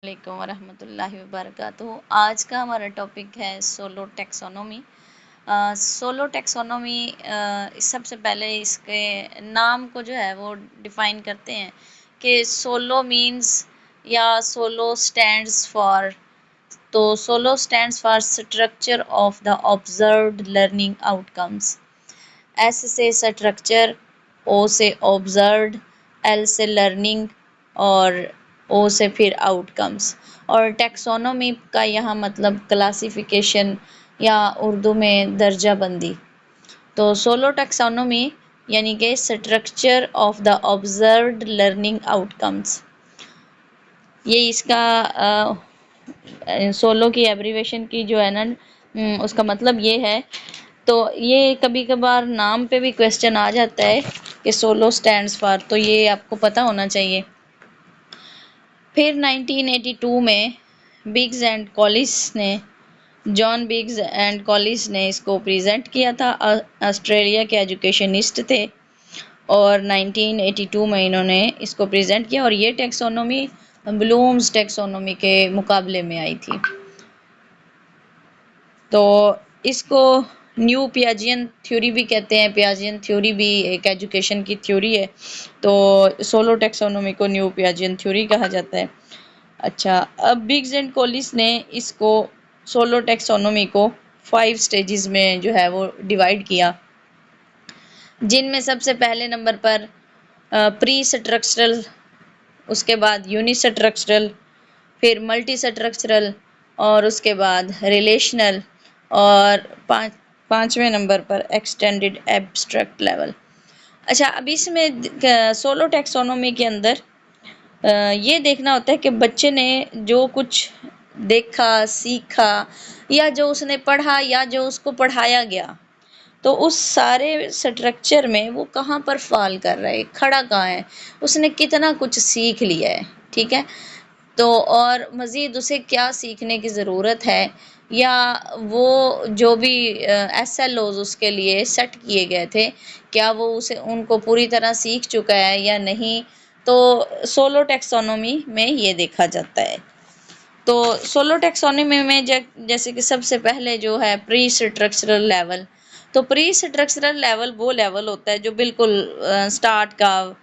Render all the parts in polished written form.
वालेकुम वरहमतुल्लाहि वबरकातुहू। आज का हमारा टॉपिक है सोलो टैक्सोनॉमी। सोलो टैक्सोनॉमी सबसे पहले इसके नाम को जो है वो डिफाइन करते हैं कि सोलो मीन्स या सोलो स्टैंड्स फॉर। तो solo stands for structure of the observed learning outcomes. S से स्ट्रक्चर, ओ से ऑब्जर्व्ड, एल से लर्निंग और ओ से फिर आउटकम्स। और टैक्सोनॉमी का यहाँ मतलब क्लासिफिकेशन या उर्दू में दर्जा बंदी। तो सोलो टैक्सोनॉमी यानी कि structure of the observed learning outcomes, ये इसका सोलो की एब्रीवेशन की जो है ना उसका मतलब ये है। तो ये कभी कभार नाम पे भी क्वेश्चन आ जाता है कि सोलो स्टैंड्स फॉर, तो ये आपको पता होना चाहिए। फिर 1982 में बिग्स एंड कॉलिस ने जॉन बिग्स एंड कॉलिस ने इसको प्रेजेंट किया था। ऑस्ट्रेलिया के एजुकेशनिस्ट थे और 1982 में इन्होंने इसको प्रेजेंट किया और ये टैक्सोनॉमी ब्लूम्स टैक्सोनॉमी के मुकाबले में आई थी। तो इसको न्यू पियाजियन थ्योरी भी कहते हैं। पियाजियन थ्योरी भी एक एजुकेशन की थ्योरी है, तो सोलो टैक्सोनॉमी को न्यू पियाजियन थ्योरी कहा जाता है। अच्छा, अब बिग्स एंड कॉलिस ने इसको सोलो टैक्सोनॉमी को 5 स्टेजेस में जो है वो डिवाइड किया, जिनमें सबसे पहले नंबर पर प्री स्ट्रक्चरल, उसके बाद यूनि स्ट्रक्चरल, फिर मल्टी स्ट्रक्चरल और उसके बाद रिलेशनल और पाँचवें नंबर पर एक्सटेंडेड एब्स्ट्रैक्ट लेवल। अच्छा, अब इसमें सोलो टैक्सोनॉमी के अंदर ये देखना होता है कि बच्चे ने जो कुछ देखा, सीखा या जो उसने पढ़ा या जो उसको पढ़ाया गया, तो उस सारे स्ट्रक्चर में वो कहाँ पर फॉल कर रहा है, खड़ा कहाँ है, उसने कितना कुछ सीख लिया है। ठीक है, तो और मज़ीद उसे क्या सीखने की ज़रूरत है, या वो जो भी SLOs उसके लिए सेट किए गए थे, क्या वो उसे उनको पूरी तरह सीख चुका है या नहीं। तो सोलो टैक्सोनॉमी में ये देखा जाता है। तो सोलो टैक्सोनॉमी में जैसे कि सबसे पहले जो है प्री स्ट्रक्चरल लेवल। तो प्री स्ट्रक्चरल लेवल वो लेवल होता है जो बिल्कुल स्टार्ट का,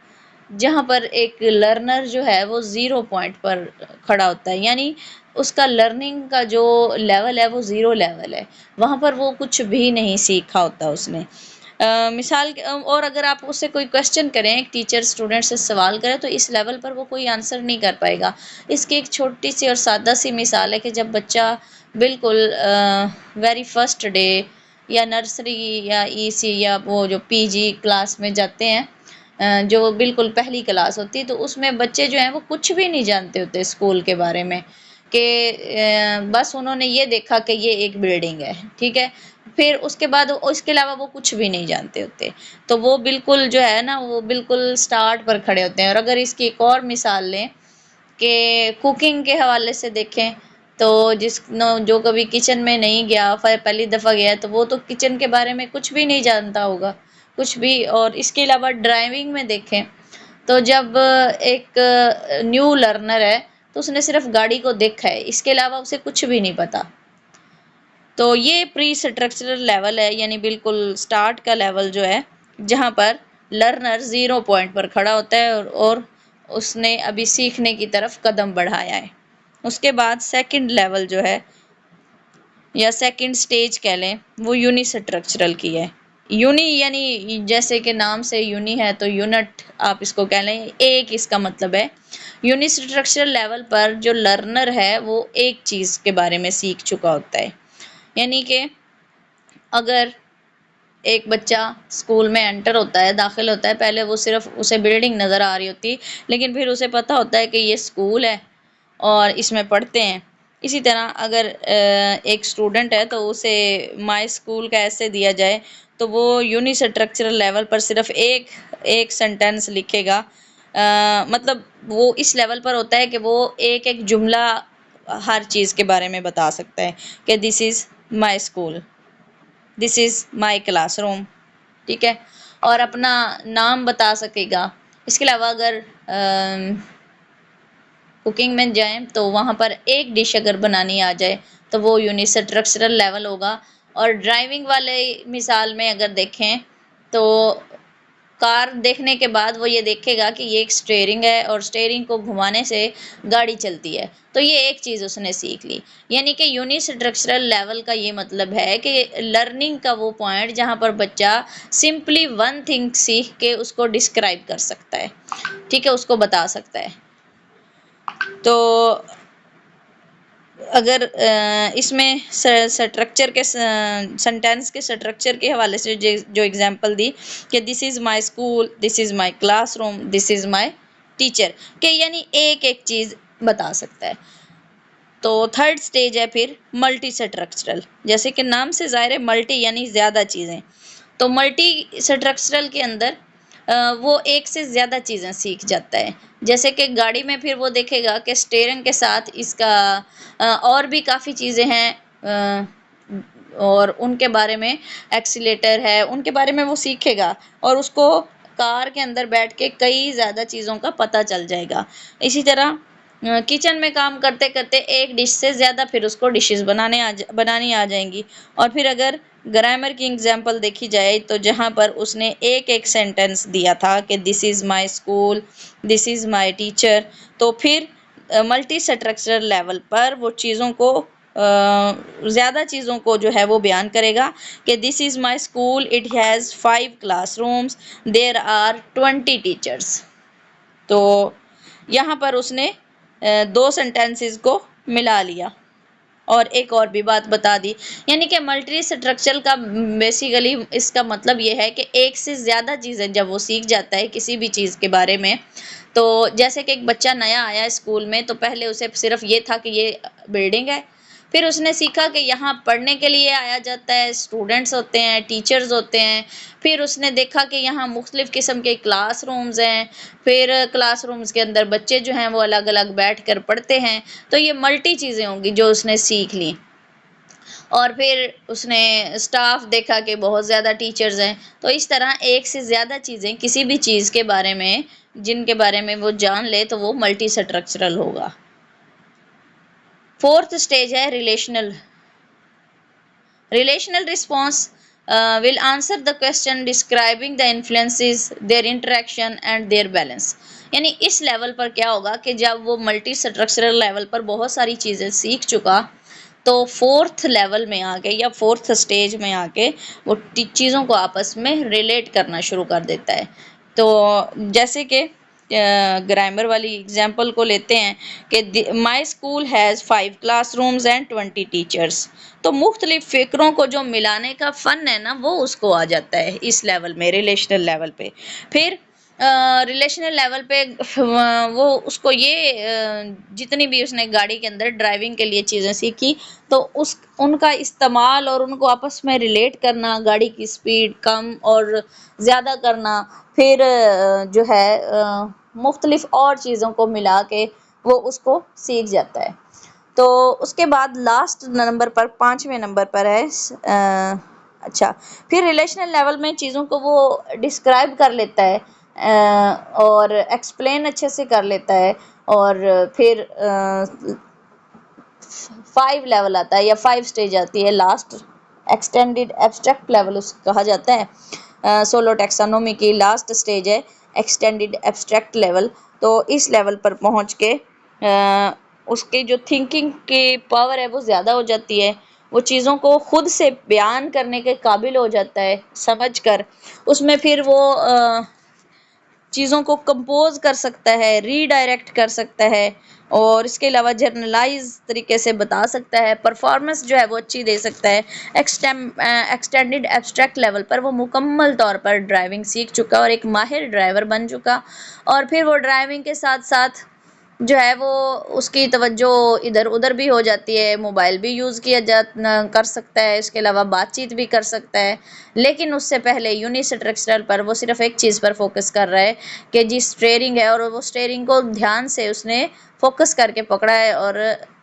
जहाँ पर एक लर्नर जो है वो 0 पॉइंट पर खड़ा होता है, यानी उसका लर्निंग का जो लेवल है वो 0 लेवल है, वहाँ पर वो कुछ भी नहीं सीखा होता उसने। मिसाल और अगर आप उससे कोई क्वेश्चन करें, एक टीचर स्टूडेंट से सवाल करे, तो इस लेवल पर वो कोई आंसर नहीं कर पाएगा। इसकी एक छोटी सी और सादा सी मिसाल है कि जब बच्चा बिल्कुल वेरी फर्स्ट डे या नर्सरी या EC या वो जो PG क्लास में जाते हैं, जो बिल्कुल पहली क्लास होती है, तो उसमें बच्चे जो हैं वो कुछ भी नहीं जानते होते स्कूल के बारे में, कि बस उन्होंने ये देखा कि ये एक बिल्डिंग है। ठीक है, फिर उसके बाद इसके अलावा वो कुछ भी नहीं जानते होते, तो वो बिल्कुल जो है ना वो बिल्कुल स्टार्ट पर खड़े होते हैं। और अगर इसकी एक और मिसाल लें कि कुकिंग के हवाले से देखें, तो जो कभी किचन में नहीं गया, पहली दफ़ा गया, तो वो तो किचन के बारे में कुछ भी नहीं जानता होगा, कुछ भी। और इसके अलावा ड्राइविंग में देखें, तो जब एक न्यू लर्नर है तो उसने सिर्फ गाड़ी को देखा है, इसके अलावा उसे कुछ भी नहीं पता। तो ये प्री स्ट्रक्चरल लेवल है, यानी बिल्कुल स्टार्ट का लेवल जो है, जहाँ पर लर्नर 0 पॉइंट पर खड़ा होता है और उसने अभी सीखने की तरफ कदम बढ़ाया है। उसके बाद सेकंड लेवल जो है या सेकंड स्टेज कह लें, वो यूनि स्ट्रक्चरल की है। यूनि यानी जैसे कि नाम से यूनि है, तो यूनिट आप इसको कह लें, एक इसका मतलब है। यूनि स्ट्रक्चरल लेवल पर जो लर्नर है वो एक चीज़ के बारे में सीख चुका होता है, यानी कि अगर एक बच्चा स्कूल में एंटर होता है, दाखिल होता है, पहले वो सिर्फ उसे बिल्डिंग नज़र आ रही होती, लेकिन फिर उसे पता होता है कि ये स्कूल है और इसमें पढ़ते हैं। इसी तरह अगर एक स्टूडेंट है तो उसे माय स्कूल का ऐसे दिया जाए, तो वो यूनि स्ट्रक्चरल लेवल पर सिर्फ एक सेंटेंस लिखेगा। मतलब वो इस लेवल पर होता है कि वो एक एक जुमला हर चीज़ के बारे में बता सकता है कि this is my school, this is my classroom. ठीक है, और अपना नाम बता सकेगा। इसके अलावा अगर कुकिंग में जाएं तो वहाँ पर एक डिश अगर बनानी आ जाए तो वो यूनिस्ट्रक्चरल लेवल होगा। और ड्राइविंग वाले मिसाल में अगर देखें तो कार देखने के बाद वो ये देखेगा कि ये एक स्टीयरिंग है और स्टीयरिंग को घुमाने से गाड़ी चलती है, तो ये एक चीज़ उसने सीख ली। यानी कि यूनिस्ट्रक्चरल लेवल का ये मतलब है कि लर्निंग का वो पॉइंट जहाँ पर बच्चा सिंपली वन थिंग सीख के उसको डिस्क्राइब कर सकता है, ठीक है, उसको बता सकता है। तो अगर इसमें स्ट्रक्चर के सेंटेंस के स्ट्रक्चर के हवाले से जो एग्जांपल दी कि this is my school, this is my classroom, this is my teacher, के यानी एक एक चीज़ बता सकता है। तो थर्ड स्टेज है फिर मल्टी स्ट्रक्चरल, जैसे कि नाम से ज़ाहिर है मल्टी यानी ज़्यादा चीज़ें। तो मल्टी स्ट्रक्चरल के अंदर वो एक से ज़्यादा चीज़ें सीख जाता है। जैसे कि गाड़ी में फिर वो देखेगा कि स्टीयरिंग के साथ इसका और भी काफ़ी चीज़ें हैं और उनके बारे में, एक्सीलेटर है, उनके बारे में वो सीखेगा और उसको कार के अंदर बैठ के कई ज़्यादा चीज़ों का पता चल जाएगा। इसी तरह किचन में काम करते करते एक डिश से ज़्यादा फिर उसको डिशेस बनानी आ जाएंगी। और फिर अगर ग्रामर की एग्जांपल देखी जाए तो जहाँ पर उसने एक एक सेंटेंस दिया था कि this is my school, this is my teacher, तो फिर मल्टी स्ट्रक्चरल लेवल पर वो चीज़ों को ज़्यादा चीज़ों को जो है वो बयान करेगा कि this is my school, it has 5 classrooms, there are 20 teachers. तो यहाँ पर उसने दो सेंटेंसेस को मिला लिया और एक और भी बात बता दी। यानी कि मल्टी स्ट्रक्चरल का बेसिकली इसका मतलब ये है कि एक से ज़्यादा चीज़ें जब वो सीख जाता है किसी भी चीज़ के बारे में, तो जैसे कि एक बच्चा नया आया स्कूल में तो पहले उसे सिर्फ ये था कि ये बिल्डिंग है, फिर उसने सीखा कि यहाँ पढ़ने के लिए आया जाता है, स्टूडेंट्स होते हैं, टीचर्स होते हैं। फिर उसने देखा कि यहाँ मुख्तलिफ़ किस्म के क्लासरूम्स हैं, फिर क्लासरूम्स के अंदर बच्चे जो हैं वो अलग अलग बैठ कर पढ़ते हैं। तो ये मल्टी चीज़ें होंगी जो उसने सीख ली। और फिर उसने स्टाफ देखा कि बहुत ज़्यादा टीचर्स हैं। तो इस तरह एक से ज़्यादा चीज़ें किसी भी चीज़ के बारे में जिनके बारे में वो जान ले तो वो मल्टी स्ट्रक्चरल होगा। फोर्थ स्टेज है relational. Relational response will answer the question describing the influences, their interaction and their balance। यानी इस लेवल पर क्या होगा कि जब वो मल्टी स्ट्रक्चरल लेवल पर बहुत सारी चीज़ें सीख चुका तो फोर्थ लेवल में आके या फोर्थ स्टेज में आके वो चीज़ों को आपस में रिलेट करना शुरू कर देता है। तो जैसे कि ग्रामर वाली एग्जांपल को लेते हैं कि my school has 5 classrooms and 20 teachers. तो मुख्तलिफ फ़िक्रों को जो मिलाने का फ़न है ना वो उसको आ जाता है इस लेवल में, रिलेशनल लेवल पे। फिर रिलेशनल लेवल पे वो उसको ये जितनी भी उसने गाड़ी के अंदर ड्राइविंग के लिए चीज़ें सीखी तो उनका इस्तेमाल और उनको आपस में रिलेट करना, गाड़ी की स्पीड कम और ज़्यादा करना, फिर जो है मुख्तलिफ और चीज़ों को मिला के वो उसको सीख जाता है। तो उसके बाद लास्ट नंबर पर 5वें नंबर पर है अच्छा, फिर रिलेशनल लेवल में चीज़ों को वो डिस्क्राइब कर लेता है और एक्सप्लेन अच्छे से कर लेता है। और फिर 5 लेवल आता है या 5 स्टेज आती है, लास्ट एक्सटेंडेड एब्स्ट्रैक्ट लेवल उसको कहा जाता है। सोलो टैक्सोनॉमी की लास्ट स्टेज है एक्सटेंडेड एब्स्ट्रैक्ट लेवल। तो इस लेवल पर पहुंच के उसके जो थिंकिंग की पावर है वो ज़्यादा हो जाती है, वो चीज़ों को खुद से बयान करने के काबिल हो जाता है समझ कर। उसमें फिर वो चीज़ों को कंपोज कर सकता है, रीडायरेक्ट कर सकता है और इसके अलावा जर्नलाइज तरीके से बता सकता है, परफॉर्मेंस जो है वो अच्छी दे सकता है। एक्सटेंडेड एब्स्ट्रैक्ट लेवल पर वो मुकम्मल तौर पर ड्राइविंग सीख चुका और एक माहिर ड्राइवर बन चुका। और फिर वो ड्राइविंग के साथ साथ जो है वो उसकी तवज्जो इधर उधर भी हो जाती है, मोबाइल भी यूज़ कर सकता है, इसके अलावा बातचीत भी कर सकता है। लेकिन उससे पहले यूनिस्ट्रक्चरल पर वो सिर्फ एक चीज़ पर फोकस कर रहा है कि जी स्टीयरिंग है और वो स्टीयरिंग को ध्यान से उसने फोकस करके पकड़ा है। और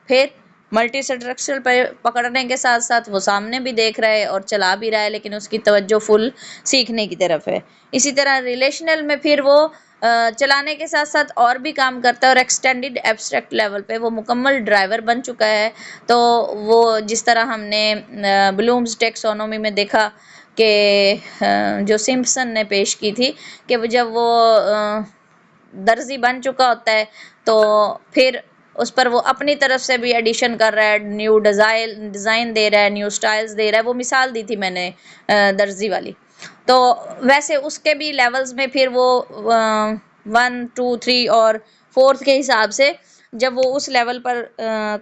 फिर मल्टी स्ट्रक्चरल पर पकड़ने के साथ साथ वो सामने भी देख रहा है और चला भी रहा है, लेकिन उसकी तवज्जो फुल सीखने की तरफ है। इसी तरह रिलेशनल में फिर वो चलाने के साथ साथ और भी काम करता है, और एक्सटेंडेड एब्स्ट्रैक्ट लेवल पे वो मुकम्मल ड्राइवर बन चुका है। तो वो जिस तरह हमने ब्लूम्स टेक्सोनोमी में देखा कि जो सिम्पसन ने पेश की थी कि वो जब वो दर्जी बन चुका होता है तो फिर उस पर वो अपनी तरफ से भी एडिशन कर रहा है, न्यू डिज़ाइन दे रहा है, न्यू स्टाइल्स दे रहा है। वो मिसाल दी थी मैंने दर्जी वाली। तो वैसे उसके भी लेवल्स में फिर वो 1 2 3 और 4th के हिसाब से जब वो उस लेवल पर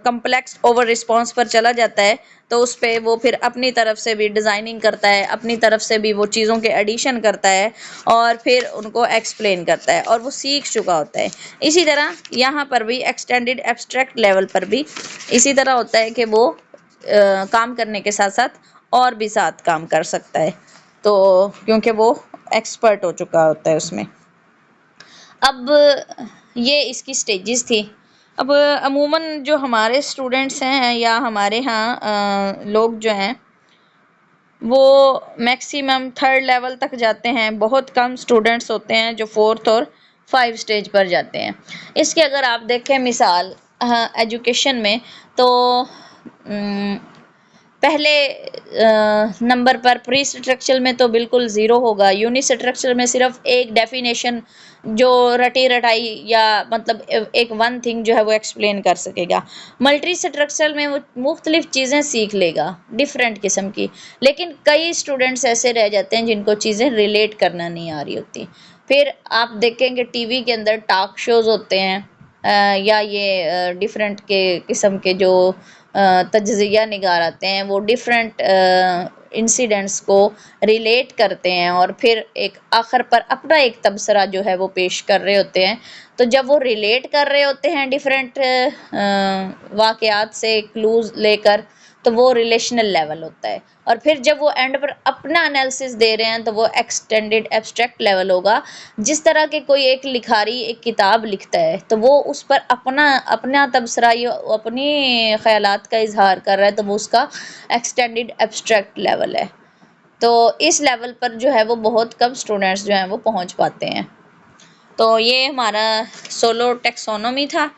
कम्प्लेक्स ओवर रिस्पॉन्स पर चला जाता है तो उस पे वो फिर अपनी तरफ से भी डिज़ाइनिंग करता है, अपनी तरफ से भी वो चीज़ों के एडिशन करता है और फिर उनको एक्सप्लेन करता है, और वो सीख चुका होता है। इसी तरह यहाँ पर भी एक्सटेंडेड एब्स्ट्रैक्ट लेवल पर भी इसी तरह होता है कि वो काम करने के साथ साथ और भी साथ काम कर सकता है, तो क्योंकि वो एक्सपर्ट हो चुका होता है उसमें। अब ये इसकी स्टेजेस थी। अब अमूमन जो हमारे स्टूडेंट्स हैं या हमारे यहाँ लोग जो हैं वो मैक्सिमम 3rd लेवल तक जाते हैं। बहुत कम स्टूडेंट्स होते हैं जो 4th और 5 स्टेज पर जाते हैं। इसके अगर आप देखें मिसाल एजुकेशन में तो पहले नंबर पर प्री स्ट्रक्चरल में तो बिल्कुल ज़ीरो होगा। यूनि स्ट्रक्चरल में सिर्फ एक डेफिनेशन जो रटी रटाई या मतलब एक वन थिंग जो है वो एक्सप्लेन कर सकेगा। मल्टी स्ट्रक्चरल में वो मुख्तलिफ चीज़ें सीख लेगा डिफरेंट किस्म की, लेकिन कई स्टूडेंट्स ऐसे रह जाते हैं जिनको चीज़ें रिलेट करना नहीं आ रही होती। फिर आप देखेंगे टीवी के अंदर टॉक शोज़ होते हैं या ये डिफरेंट के किस्म के जो तज्ज़िया निगार आते हैं, वो डिफरेंट इंसिडेंट्स को रिलेट करते हैं और फिर एक आखिर पर अपना एक तबसरा जो है वो पेश कर रहे होते हैं। तो जब वो रिलेट कर रहे होते हैं डिफरेंट वाक़यात से क्लूज़ लेकर, तो वो रिलेशनल लेवल होता है। और फिर जब वो एंड पर अपना एनालिसिस दे रहे हैं तो वो एक्सटेंडेड एब्स्ट्रैक्ट लेवल होगा। जिस तरह के कोई एक लिखारी एक किताब लिखता है तो वो उस पर अपना तबसरा या अपनी ख़यालात का इज़हार कर रहा है, तो वो उसका एक्सटेंडेड एब्स्ट्रैक्ट लेवल है। तो इस लेवल पर जो है वो बहुत कम स्टूडेंट्स जो हैं वो पहुंच पाते हैं। तो ये हमारा सोलो टेक्सोनोमी था।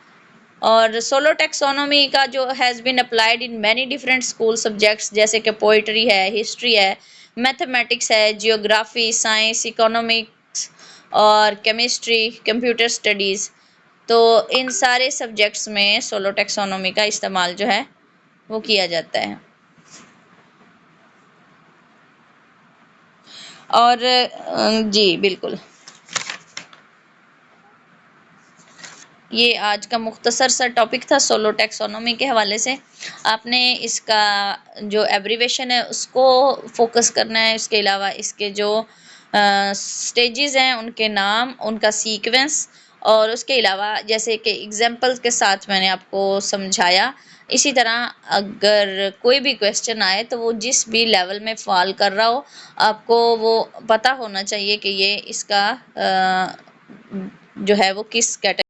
और सोलो टेक्सोनोमी का जो has been applied in many different school subjects, जैसे कि पोइट्री है, हिस्ट्री है, मैथमेटिक्स है, जियोग्राफी, साइंस, इकोनॉमिक्स और केमिस्ट्री, कंप्यूटर स्टडीज़। तो इन सारे सब्जेक्ट्स में सोलो टेक्सोनोमी का इस्तेमाल जो है वो किया जाता है। और जी बिल्कुल, ये आज का मुख्तसर सा टॉपिक था सोलो टेक्सोनोमी के हवाले से। आपने इसका जो एब्रीवेशन है उसको फोकस करना है। इसके अलावा इसके जो स्टेजेस हैं उनके नाम, उनका सीक्वेंस, और उसके अलावा जैसे कि एग्जांपल्स के साथ मैंने आपको समझाया। इसी तरह अगर कोई भी क्वेश्चन आए तो वो जिस भी लेवल में फॉल कर रहा हो, आपको वो पता होना चाहिए कि ये इसका जो है वो किस कैटेगरी